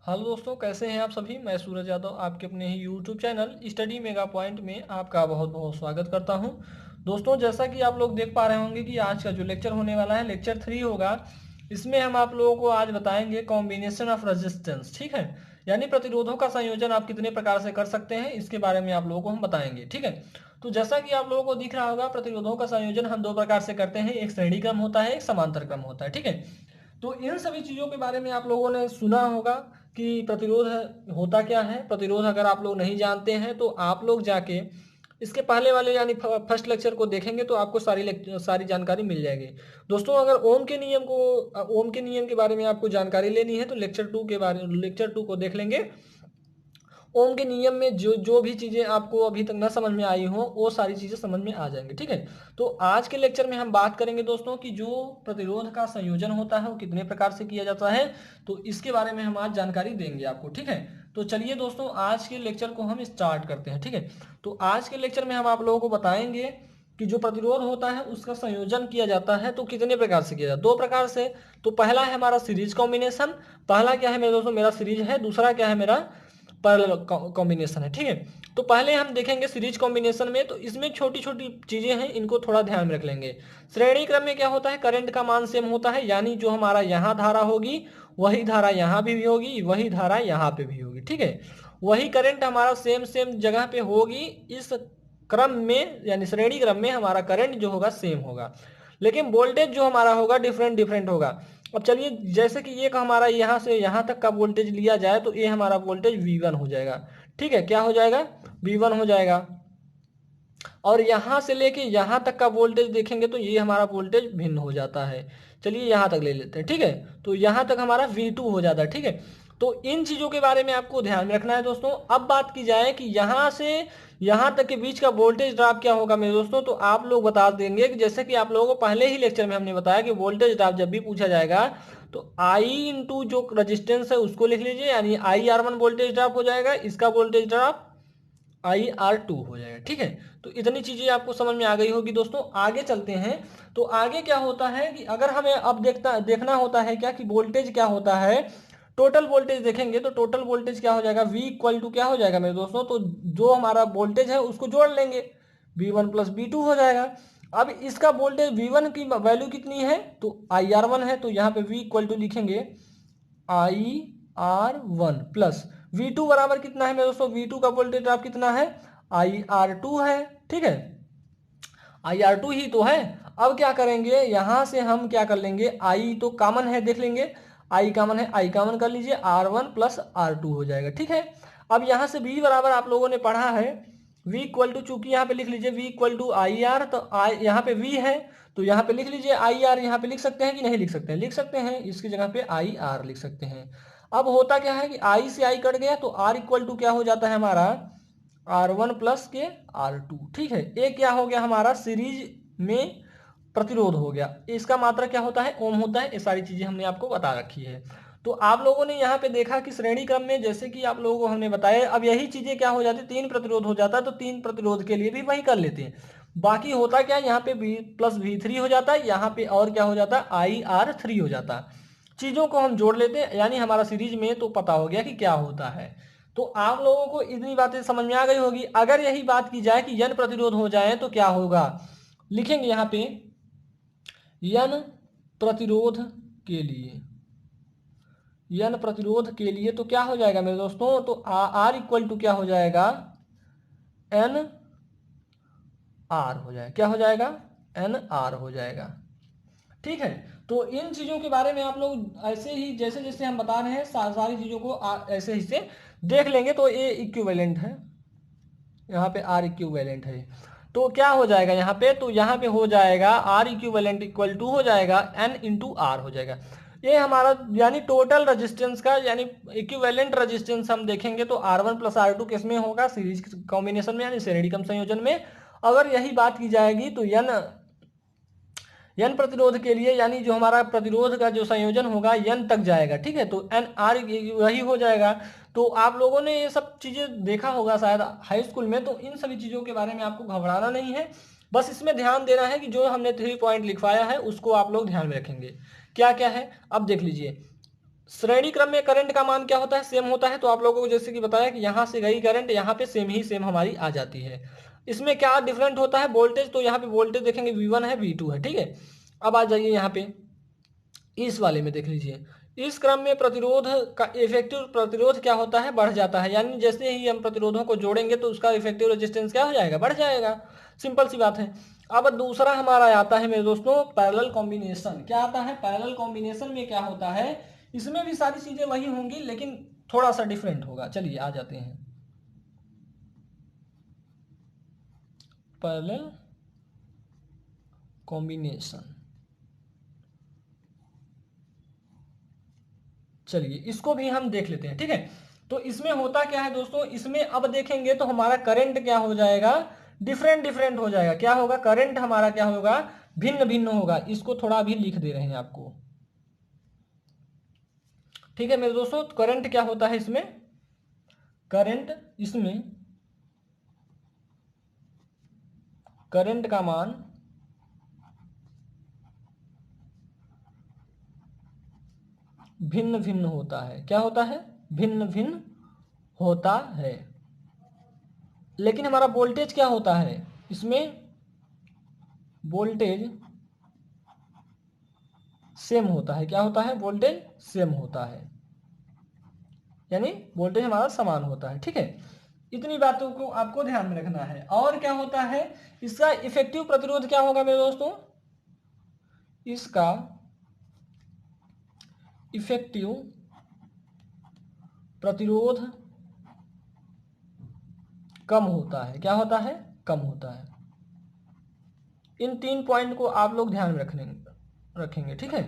Hello दोस्तों, कैसे हैं आप सभी। मैं सूरज यादव आपके अपने ही YouTube channel study mega point में आपका बहुत बहुत स्वागत करता हूं। दोस्तों, जैसा कि आप लोग देख पा रहे होंगे कि आज का जो लेक्चर होने वाला है लेक्चर 3 होगा। इसमें हम आप लोगों को आज बताएंगे कॉम्बिनेशन ऑफ रेजिस्टेंस। ठीक है, यानी प्रतिरोधों का संयोजन आप कितने प्रकार से कर सकते हैं, इसके बारे में आप लोगों को हम बताएंगे। ठीक है, तो जैसा कि आप लोगों को दिख रहा होगा, प्रतिरोधों का संयोजन हम दो प्रकार से करते हैं, एक श्रेणी क्रम होता है, एक समांतर क्रम होता है। ठीक है, तो इन सभी चीज़ों के बारे में आप लोगों ने सुना होगा कि प्रतिरोध होता क्या है। प्रतिरोध अगर आप लोग नहीं जानते हैं तो आप लोग जाके इसके पहले वाले यानी फर्स्ट लेक्चर को देखेंगे तो आपको सारी जानकारी मिल जाएगी। दोस्तों, अगर ओम के नियम के बारे में आपको जानकारी लेनी है तो लेक्चर 2 को देख लेंगे। ओम के नियम में जो जो भी चीज़ें आपको अभी तक न समझ में आई हो वो सारी चीज़ें समझ में आ जाएंगी। ठीक है, तो आज के लेक्चर में हम बात करेंगे दोस्तों कि जो प्रतिरोध का संयोजन होता है वो कितने प्रकार से किया जाता है, तो इसके बारे में हम आज जानकारी देंगे आपको। ठीक है, तो चलिए दोस्तों, आज के लेक्चर को हम स्टार्ट करते हैं। ठीक है, तो आज के लेक्चर में हम आप लोगों को बताएंगे कि जो प्रतिरोध होता है उसका संयोजन किया जाता है तो कितने प्रकार से किया जाता है। दो प्रकार से। तो पहला है हमारा सीरीज कॉम्बिनेशन। पहला क्या है मेरे दोस्तों, मेरा सीरीज है। दूसरा क्या है, मेरा पैरेलल कॉम्बिनेशन है। ठीक है, तो पहले हम देखेंगे सीरीज कॉम्बिनेशन में। तो इसमें छोटी छोटी चीजें हैं, इनको थोड़ा ध्यान में रख लेंगे। श्रेणी क्रम में क्या होता है, करंट का मान सेम होता है, यानी जो हमारा यहाँ धारा होगी वही धारा यहाँ भी होगी, वही धारा यहाँ पे भी होगी। ठीक है, वही करंट हमारा सेम सेम जगह पे होगी। इस क्रम में यानी श्रेणी क्रम में हमारा करंट जो होगा सेम होगा, लेकिन वोल्टेज जो हमारा होगा डिफरेंट डिफरेंट होगा। अब चलिए, जैसे कि ये हमारा यहाँ से यहाँ तक का वोल्टेज लिया जाए तो ये हमारा वोल्टेज V1 हो जाएगा। ठीक है, क्या हो जाएगा, V1 हो जाएगा। और यहाँ से लेके यहाँ तक का वोल्टेज देखेंगे तो ये हमारा वोल्टेज भिन्न हो जाता है। चलिए यहाँ तक ले लेते हैं। ठीक है, तो यहाँ तक हमारा V2 हो जाता है। ठीक है, तो इन चीज़ों के बारे में आपको ध्यान में रखना है दोस्तों। अब बात की जाए कि यहाँ से यहाँ तक के बीच का वोल्टेज ड्रॉप क्या होगा मेरे दोस्तों, तो आप लोग बता देंगे कि जैसे कि आप लोगों को पहले ही लेक्चर में हमने बताया कि वोल्टेज ड्रॉप जब भी पूछा जाएगा तो आई इंटू जो रजिस्टेंस है उसको लिख लीजिए, यानी IR1 वोल्टेज ड्रॉप हो जाएगा, इसका वोल्टेज ड्रॉप IR2 हो जाएगा। ठीक है, तो इतनी चीजें आपको समझ में आ गई होगी दोस्तों। आगे चलते हैं। तो आगे क्या होता है कि अगर हमें अब देखना होता है क्या कि वोल्टेज क्या होता है, टोटल वोल्टेज देखेंगे तो टोटल वोल्टेज क्या हो जाएगा, V इक्वल टू क्या हो जाएगा मेरे दोस्तों, तो जो हमारा वोल्टेज है उसको जोड़ लेंगे, V1 प्लस V2 हो जाएगा। अब इसका वोल्टेज V1 की वैल्यू कितनी है, तो IR1 है, तो यहाँ पे V इक्वल टू लिखेंगे IR1 प्लस V2 बराबर कितना है मेरे दोस्तों, V2 का वोल्टेज ड्रॉप कितना है, IR2 है। ठीक है, IR2 ही तो है। अब क्या करेंगे, यहां से हम क्या कर लेंगे, I तो कॉमन है, देख लेंगे, I कॉमन है, I कॉमन कर लीजिए, R1 प्लस R2 हो जाएगा। ठीक है, अब यहां से V बराबर आप लोगों ने पढ़ा है V इक्वल टू, चूंकि यहाँ पे लिख लीजिए V इक्वल टू IR, तो I यहाँ पे V है तो यहाँ पे लिख लीजिए IR। यहाँ पे लिख सकते हैं कि नहीं लिख सकते हैं, लिख सकते हैं, इसकी जगह पे IR लिख सकते हैं। अब होता क्या है कि I से I कट गया तो R इक्वल टू क्या हो जाता है हमारा, R1 प्लस के R2। ठीक है, ये क्या हो गया हमारा सीरीज में प्रतिरोध हो गया। इसका मात्रा क्या होता है, ओम होता है। ये सारी चीजें हमने आपको बता रखी है। तो आप लोगों ने यहाँ पे देखा कि श्रेणी क्रम में जैसे कि आप लोगों को हमने बताया, अब यही चीजें क्या हो जाती, तीन प्रतिरोध हो जाता है तो तीन प्रतिरोध के लिए भी वही कर लेते हैं। बाकी होता क्या, यहाँ पे V प्लस V3 हो जाता है, यहाँ पे और क्या हो जाता है, IR3 हो जाता है। चीजों को हम जोड़ लेते हैं, यानी हमारा सीरीज में तो पता हो गया कि क्या होता है। तो आप लोगों को इतनी बातें समझ में आ गई होगी। अगर यही बात की जाए कि यन प्रतिरोध हो जाए तो क्या होगा, लिखेंगे यहाँ पे यन प्रतिरोध के लिए, यन प्रतिरोध के लिए तो क्या हो जाएगा मेरे दोस्तों, तो R इक्वल टू क्या हो जाएगा, N R हो जाएगा, क्या हो जाएगा, NR हो जाएगा। ठीक है, तो इन चीजों के बारे में आप लोग ऐसे ही जैसे जैसे हम बता रहे हैं सारी चीजों को ऐसे ही से देख लेंगे। तो ये इक्विवेलेंट है, यहाँ पे R इक्विवेलेंट है, तो क्या हो जाएगा यहाँ पे, तो यहाँ पे हो जाएगा R इक्विवेलेंट इक्वल टू हो जाएगा N इंटू R हो जाएगा। ये हमारा यानी टोटल रेजिस्टेंस का यानी इक्विवेलेंट रेजिस्टेंस हम देखेंगे तो R1 प्लस R2 किस में होगा, सीरीज कॉम्बिनेशन में यानी श्रेणी क्रम संयोजन में। अगर यही बात की जाएगी तो यन प्रतिरोध के लिए यानी जो हमारा प्रतिरोध का जो संयोजन होगा यन तक जाएगा। ठीक है, तो NR वही हो जाएगा। तो आप लोगों ने ये सब चीजें देखा होगा शायद हाई स्कूल में, तो इन सभी चीजों के बारे में आपको घबराना नहीं है। बस इसमें ध्यान देना है कि जो हमने 3 पॉइंट लिखवाया है उसको आप लोग ध्यान में रखेंगे। क्या क्या है अब देख लीजिए। श्रेणी क्रम में करंट का मान क्या होता है, सेम होता है। तो आप लोगों को जैसे कि बताया कि यहाँ से गई करंट यहाँ पे सेम हमारी आ जाती है। इसमें क्या डिफरेंट होता है, वोल्टेज। तो यहाँ पे वोल्टेज देखेंगे V1 है V2 है, ठीक है। अब आ जाइए यहाँ पे इस वाले में देख लीजिए, इस क्रम में प्रतिरोध का इफेक्टिव प्रतिरोध क्या होता है, बढ़ जाता है। यानी जैसे ही हम प्रतिरोधों को जोड़ेंगे तो उसका इफेक्टिव रेजिस्टेंस क्या हो जाएगा, बढ़ जाएगा। सिंपल सी बात है। अब दूसरा हमारा आता है मेरे दोस्तों पैरेलल कॉम्बिनेशन। क्या आता है, पैरेलल कॉम्बिनेशन में क्या होता है, इसमें भी सारी चीजें वही होंगी लेकिन थोड़ा सा डिफरेंट होगा। चलिए आ जाते हैं पैरेलल कॉम्बिनेशन। चलिए इसको भी हम देख लेते हैं, ठीक है। तो इसमें होता क्या है दोस्तों, इसमें अब देखेंगे तो हमारा करंट क्या हो जाएगा, डिफरेंट डिफरेंट हो जाएगा। क्या होगा, करंट हमारा क्या होगा, भिन्न भिन्न होगा। इसको थोड़ा भी लिख दे रहे हैं आपको, ठीक है मेरे दोस्तों। करंट क्या होता है इसमें, करंट इसमें करंट का मान भिन्न भिन्न होता है। क्या होता है, भिन्न भिन्न होता है। लेकिन हमारा वोल्टेज क्या होता है, इसमें वोल्टेज सेम होता है। क्या होता है, वोल्टेज सेम होता है, यानी वोल्टेज हमारा समान होता है, ठीक है। इतनी बातों को आपको ध्यान में रखना है। और क्या होता है, इसका इफेक्टिव प्रतिरोध क्या होगा मेरे दोस्तों, इसका इफेक्टिव प्रतिरोध कम होता है। क्या होता है, कम होता है। इन 3 पॉइंट को आप लोग ध्यान में रखेंगे, ठीक है।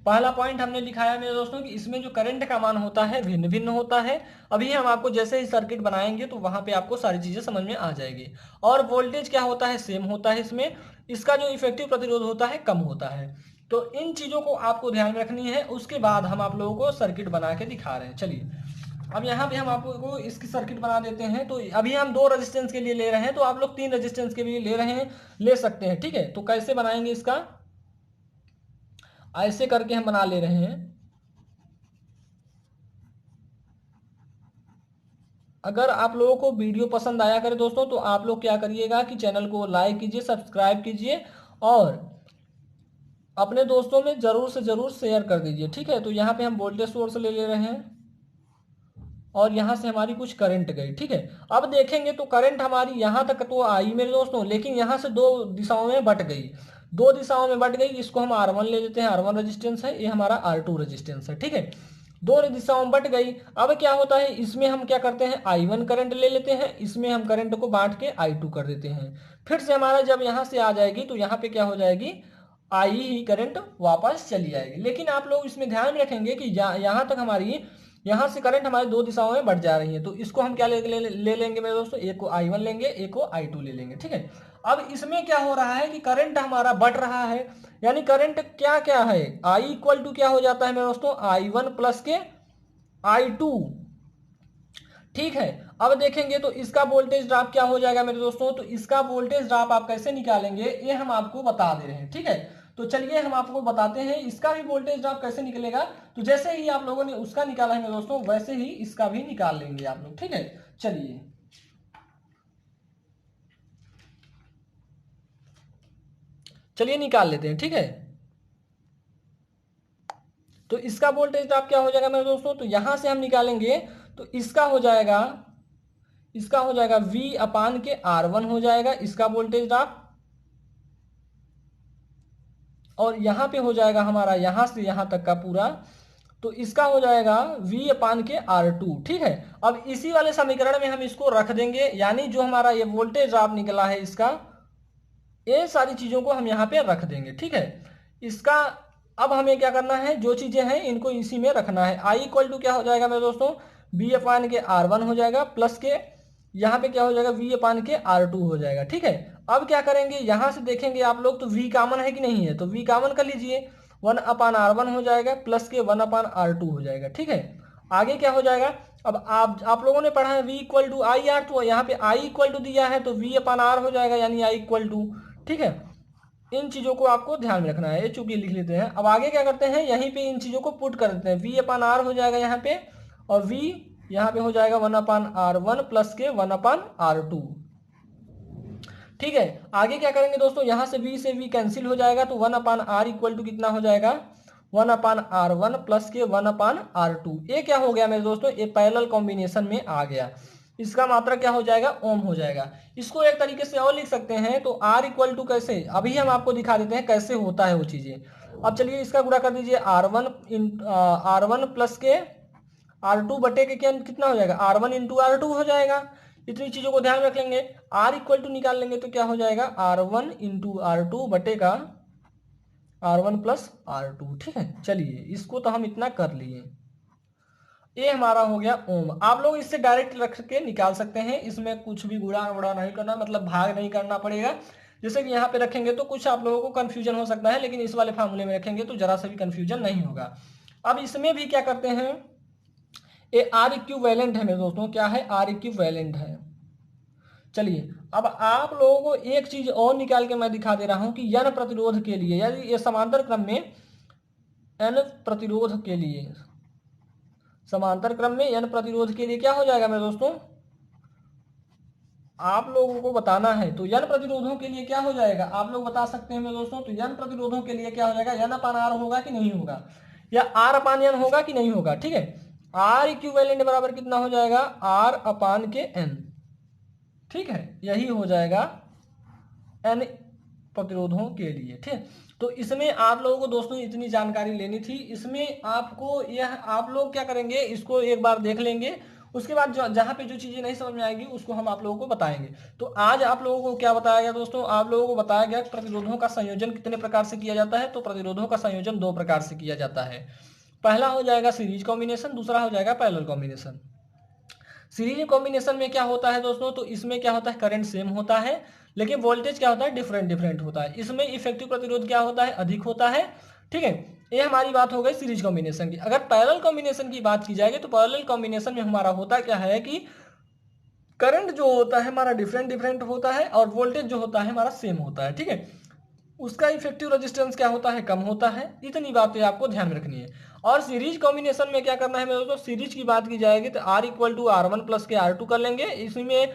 पहला पॉइंट हमने लिखाया मेरे दोस्तों कि इसमें जो करंट का मान होता है भिन्न भिन्न होता है। अभी हम आपको जैसे ही सर्किट बनाएंगे तो वहां पे आपको सारी चीजें समझ में आ जाएगी। और वोल्टेज क्या होता है, सेम होता है। इसमें इसका जो इफेक्टिव प्रतिरोध होता है कम होता है। तो इन चीजों को आपको ध्यान में रखनी है। उसके बाद हम आप लोगों को सर्किट बना के दिखा रहे हैं। चलिए अब यहाँ पे हम आपको इसकी सर्किट बना देते हैं। तो अभी हम 2 रेजिस्टेंस के लिए ले रहे हैं, तो आप लोग 3 रेजिस्टेंस के लिए ले रहे हैं, ले सकते हैं, ठीक है। तो कैसे बनाएंगे इसका, ऐसे करके हम बना ले रहे हैं। अगर आप लोगों को वीडियो पसंद आया करे दोस्तों तो आप लोग क्या करिएगा कि चैनल को लाइक कीजिए, सब्सक्राइब कीजिए और अपने दोस्तों में जरूर से जरूर शेयर कर दीजिए, ठीक है। तो यहाँ पे हम वोल्टेज सोर्स ले रहे हैं और यहाँ से हमारी कुछ करंट गई, ठीक है। अब देखेंगे तो करंट हमारी यहाँ तक तो आई मेरे दोस्तों, लेकिन यहाँ से 2 दिशाओं में बट गई। 2 दिशाओं में बट गई, इसको हम R1 ले लेते हैं। R1 रेजिस्टेंस है, ये हमारा R2 रेजिस्टेंस है, ठीक है। 2 दिशाओं में बट गई। अब क्या होता है, इसमें हम क्या करते हैं, I1 करंट ले लेते हैं, इसमें हम करंट को बांट के I2 कर देते हैं। फिर से हमारा जब यहाँ से आ जाएगी तो यहाँ पे क्या हो जाएगी, आई ही करंट वापस चली जाएगी। लेकिन आप लोग इसमें ध्यान रखेंगे कि यहाँ तक हमारी, यहाँ से करंट हमारी 2 दिशाओं में बढ़ जा रही है। तो इसको हम क्या ले लेंगे मेरे दोस्तों, एक को I1 लेंगे, एक को I2 ले लेंगे, ठीक है। अब इसमें क्या हो रहा है कि करंट हमारा बढ़ रहा है, यानी करंट क्या क्या है, I इक्वल टू क्या हो जाता है मेरे दोस्तों, I1 प्लस के I2, ठीक है। अब देखेंगे तो इसका वोल्टेज ड्रॉप क्या हो जाएगा मेरे दोस्तों, तो इसका वोल्टेज ड्रॉप आप कैसे निकालेंगे ये हम आपको बता दे रहे हैं, ठीक है। तो चलिए हम आपको बताते हैं इसका भी वोल्टेज ड्रॉप कैसे निकलेगा। तो जैसे ही आप लोगों ने उसका निकाला है मेरे दोस्तों, वैसे ही इसका भी निकाल लेंगे आप लोग, ठीक है। चलिए चलिए निकाल लेते हैं, ठीक है। तो इसका वोल्टेज ड्रॉप क्या हो जाएगा मेरे दोस्तों, तो यहां से हम निकालेंगे तो इसका हो जाएगा, V अपान के R1 हो जाएगा इसका वोल्टेज ड्रॉप। और यहां पे हो जाएगा हमारा यहां से यहां तक का पूरा, तो इसका हो जाएगा V अपान के R2, ठीक है। अब इसी वाले समीकरण में हम इसको रख देंगे, यानी जो हमारा ये वोल्टेज ड्रॉप निकला है इसका, ये सारी चीजों को हम यहाँ पे रख देंगे, ठीक है। इसका अब हमें क्या करना है, जो चीजें हैं इनको इसी में रखना है। I इक्वल टू क्या हो जाएगा मेरे दोस्तों, V अपान के R1 हो जाएगा प्लस के यहाँ पे क्या हो जाएगा, V अपान के R2 हो जाएगा, ठीक है। अब क्या करेंगे, यहां से देखेंगे आप लोग तो V कॉमन है कि नहीं है, तो V कॉमन कर लीजिए। 1 अपान R1 हो जाएगा प्लस के 1 अपान R2 हो जाएगा, ठीक है। आगे क्या हो जाएगा, अब आप लोगों ने पढ़ा है V equal to I R, तो यहाँ पे I इक्वल टू दिया है तो V अपान R हो जाएगा, यानी I इक्वल टू, ठीक है। इन चीज़ों को आपको ध्यान में रखना है, ये चूंकि लिख लेते हैं। अब आगे क्या करते हैं, यहीं पे इन चीज़ों को पुट कर देते हैं, v अपान आर हो जाएगा यहाँ पे, और v यहाँ पे हो जाएगा 1/r1 प्लस के 1/r2। ठीक है, आगे क्या करेंगे दोस्तों, यहाँ से v कैंसिल हो जाएगा, तो 1/r इक्वल टू कितना हो जाएगा, 1/r1 प्लस के 1/r2। ये क्या हो गया मेरे दोस्तों, ये पैरेलल कॉम्बिनेशन में आ गया। इसका मात्रा क्या हो जाएगा, ओम हो जाएगा। इसको एक तरीके से और लिख सकते हैं, तो r इक्वल टू कैसे, अभी हम आपको दिखा देते हैं कैसे होता है वो चीजें। अब चलिए इसका गुणा कर दीजिए, r1 प्लस के r2 बटे के क्या कितना हो जाएगा, r1 इंटू r2 हो जाएगा। इतनी चीजों को ध्यान रख लेंगे। r इक्वल टू निकाल लेंगे तो क्या हो जाएगा, r1 इंटू r2 बटे का r1 प्लस r2। ठीक है, चलिए इसको तो हम इतना कर लिए, ये हमारा हो गया ओम। आप लोग इससे डायरेक्ट रख के निकाल सकते हैं, इसमें कुछ भी गुणा वुणा नहीं करना, मतलब भाग नहीं करना पड़ेगा। जैसे कि यहाँ पे रखेंगे तो कुछ आप लोगों को कंफ्यूजन हो सकता है, लेकिन इस वाले फार्मूले में रखेंगे तो जरा सा भी कंफ्यूजन नहीं होगा। अब इसमें भी क्या करते हैं, ये आर इक्विवेलेंट है मेरे दोस्तों, क्या है, आर इक्विवेलेंट है। चलिए अब आप लोगों को एक चीज और निकाल के मैं दिखा दे रहा हूं कि यन प्रतिरोध के लिए, यदि ये समांतर क्रम में एन प्रतिरोध के लिए, समांतर क्रम में एन प्रतिरोध के लिए क्या हो जाएगा मेरे दोस्तों, आप लोगों को बताना है। तो एन प्रतिरोधों के लिए क्या हो जाएगा, आप लोग बता सकते हैं मेरे दोस्तों। तो एन प्रतिरोधों के लिए क्या हो जाएगा, एन अपान आर होगा कि नहीं होगा, या आर अपान एन होगा कि नहीं होगा। ठीक है, आर इक्विवेलेंट बराबर कितना हो जाएगा, आर अपान के एन। ठीक है, यही हो जाएगा एन प्रतिरोधों के लिए। ठीक, तो इसमें आप लोगों को दोस्तों इतनी जानकारी लेनी थी। इसमें आपको यह, आप लोग क्या करेंगे, इसको एक बार देख लेंगे, उसके बाद जहां पे जो चीजें नहीं समझ में आएगी उसको हम आप लोगों को बताएंगे। तो आज आप लोगों को क्या बताया गया दोस्तों, आप लोगों को बताया गया प्रतिरोधों का संयोजन कितने प्रकार से किया जाता है। तो प्रतिरोधों का संयोजन दो प्रकार से किया जाता है, पहला हो जाएगा सीरीज कॉम्बिनेशन, दूसरा हो जाएगा पैरेलल कॉम्बिनेशन। सीरीज कॉम्बिनेशन में क्या होता है दोस्तों, तो इसमें क्या होता है, करंट सेम होता है, लेकिन वोल्टेज क्या होता है, डिफरेंट डिफरेंट होता है। इसमें इफेक्टिव प्रतिरोध क्या होता है, अधिक होता है। ठीक है, ये हमारी बात हो गई सीरीज कॉम्बिनेशन की। अगर पैरेलल कॉम्बिनेशन की बात की जाएगी तो पैरेलल कॉम्बिनेशन में हमारा होता क्या है कि करंट जो होता है हमारा डिफरेंट डिफरेंट होता है, और वोल्टेज जो होता है हमारा सेम होता है। ठीक है, उसका इफेक्टिव रेजिस्टेंस क्या होता है, कम होता है। इतनी बातें आपको ध्यान में रखनी है। और सीरीज कॉम्बिनेशन में क्या करना है मेरे दोस्तों, सीरीज की बात की जाएगी तो are equal to R1 plus के R2 कर लेंगे। इसमें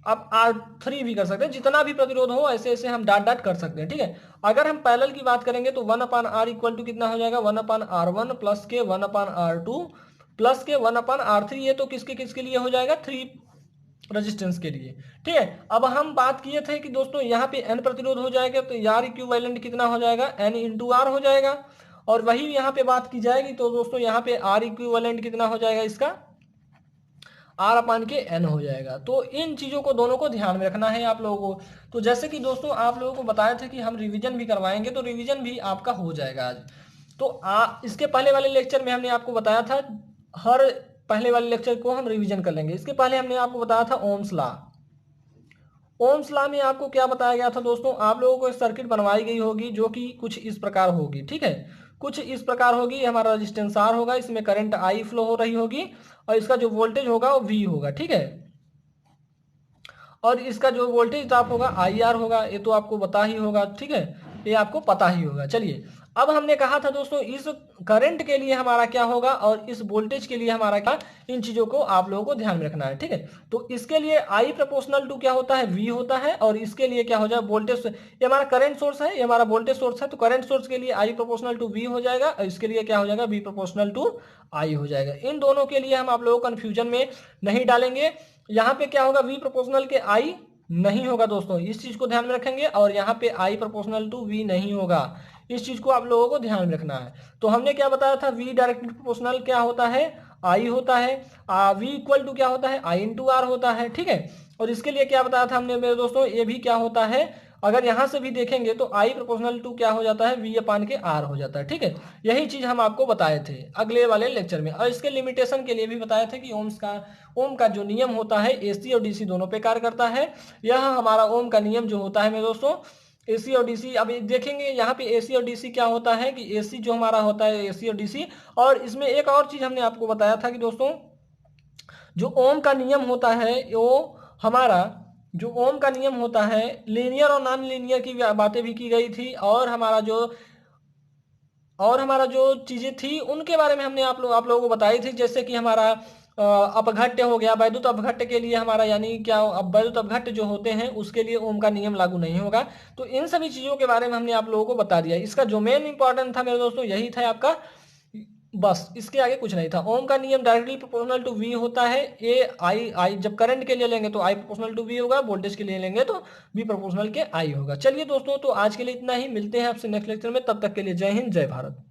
आप R3 भी कर सकते हैं, जितना भी प्रतिरोध हो ऐसे ऐसे हम डाट डाट कर सकते हैं। ठीक है, अगर हम पैरेलल की बात करेंगे तो 1/R इक्वल टू कितना हो जाएगा, 1/R1 प्लस के 1/R2 प्लस के 1/R3। ये तो किसके किसके लिए हो जाएगा, 3 रेजिस्टेंस के लिए। ठीक है, अब हम बात किए थे कि दोस्तों यहाँ पे एन प्रतिरोध हो जाएगा, तो यार इक्विवेलेंट कितना हो जाएगा, एन इंटू आर हो जाएगा। और वही यहाँ पे बात की जाएगी तो दोस्तों यहाँ पे आर इक्विवेलेंट कितना हो जाएगा, इसका आर अपान के एन हो जाएगा। तो इन चीजों को दोनों को ध्यान में रखना है आप लोगों को। तो जैसे कि दोस्तों आप लोगों को बताया था कि हम रिवीजन भी करवाएंगे, तो रिवीजन भी आपका हो जाएगा आज। तो इसके पहले वाले लेक्चर में हमने आपको बताया था, हर पहले वाले लेक्चर को हम रिवीजन कर लेंगे। इसके पहले हमने आपको बताया था ओम्स लॉ। ओम्स लॉ में आपको क्या बताया गया था दोस्तों, आप लोगों को एक सर्किट बनवाई गई होगी जो कि कुछ इस प्रकार होगी। ठीक है, कुछ इस प्रकार होगी, हमारा रेजिस्टेंस आर होगा, इसमें करंट आई फ्लो हो रही होगी, और इसका जो वोल्टेज होगा वो वी होगा। ठीक है, और इसका जो वोल्टेज ड्रॉप होगा आई आर होगा, ये तो आपको पता ही होगा। ठीक है, ये आपको पता ही होगा। चलिए अब हमने कहा था दोस्तों इस करंट के लिए हमारा क्या होगा और इस वोल्टेज के लिए हमारा क्या, इन चीजों को आप लोगों को ध्यान में रखना है। ठीक है, तो इसके लिए आई प्रोपोर्शनल टू क्या होता है, वी होता है, और इसके लिए क्या हो जाए, वोल्टेज, ये हमारा करंट सोर्स है, ये हमारा वोल्टेज सोर्स है, तो करंट सोर्स के लिए आई प्रोपोर्शनल टू वी हो जाएगा, और इसके लिए क्या हो जाएगा, वी प्रोपोर्शनल टू आई हो जाएगा। इन दोनों के लिए हम आप लोगों को कंफ्यूजन में नहीं डालेंगे। यहाँ पे क्या होगा, वी प्रोपोर्शनल के आई नहीं होगा दोस्तों, इस चीज को ध्यान में रखेंगे, और यहाँ पे आई प्रोपोर्शनल टू वी नहीं होगा, इस चीज को आप लोगों को ध्यान में रखना है। तो हमने क्या बताया था, वी डायरेक्टली प्रोपोर्शनल क्या होता है, आई होता है, वी इक्वल टू क्या होता है, आई इंटू आर होता है। ठीक है, और इसके लिए क्या बताया था हमने मेरे दोस्तों, ये भी क्या होता है, अगर यहां से भी देखेंगे तो आई प्रोपोर्शनल टू क्या हो जाता है, वी अपान के आर हो जाता है। ठीक है, यही चीज हम आपको बताए थे अगले वाले लेक्चर में, और इसके लिमिटेशन के लिए भी बताए थे कि ओम का जो नियम होता है एसी और डीसी दोनों पे कार्य करता है। यह हमारा ओम का नियम जो होता है मेरे दोस्तों, एसी और डीसी, अब देखेंगे यहाँ पे एसी और डीसी क्या होता है कि एसी जो हमारा होता है एसी और डीसी, और इसमें एक और चीज हमने आपको बताया था कि दोस्तों जो ओम का नियम होता है वो हमारा जो ओम का नियम होता है, लीनियर और नॉन लीनियर की बातें भी की गई थी, और हमारा जो चीजें थी उनके बारे में हमने आप लोगों को बताई थी, जैसे कि हमारा अपघट्य हो गया। वैद्युत अपघट्य के लिए हमारा यानी क्या, अब वैद्युत अपघट्य जो होते हैं उसके लिए ओम का नियम लागू नहीं होगा। तो इन सभी चीजों के बारे में हमने आप लोगों को बता दिया। इसका जो मेन इंपॉर्टेंट था मेरे दोस्तों यही था आपका, बस इसके आगे कुछ नहीं था। ओम का नियम डायरेक्टली प्रोपोर्शनल टू वी होता है। ए आई आई जब करंट के लिए लेंगे तो आई प्रोपोर्शनल टू वी होगा, वोल्टेज के लिए लेंगे तो वी प्रोपोर्शनल के आई होगा। चलिए दोस्तों, तो आज के लिए इतना ही, मिलते हैं आपसे नेक्स्ट लेक्चर में, तब तक के लिए जय हिंद जय भारत।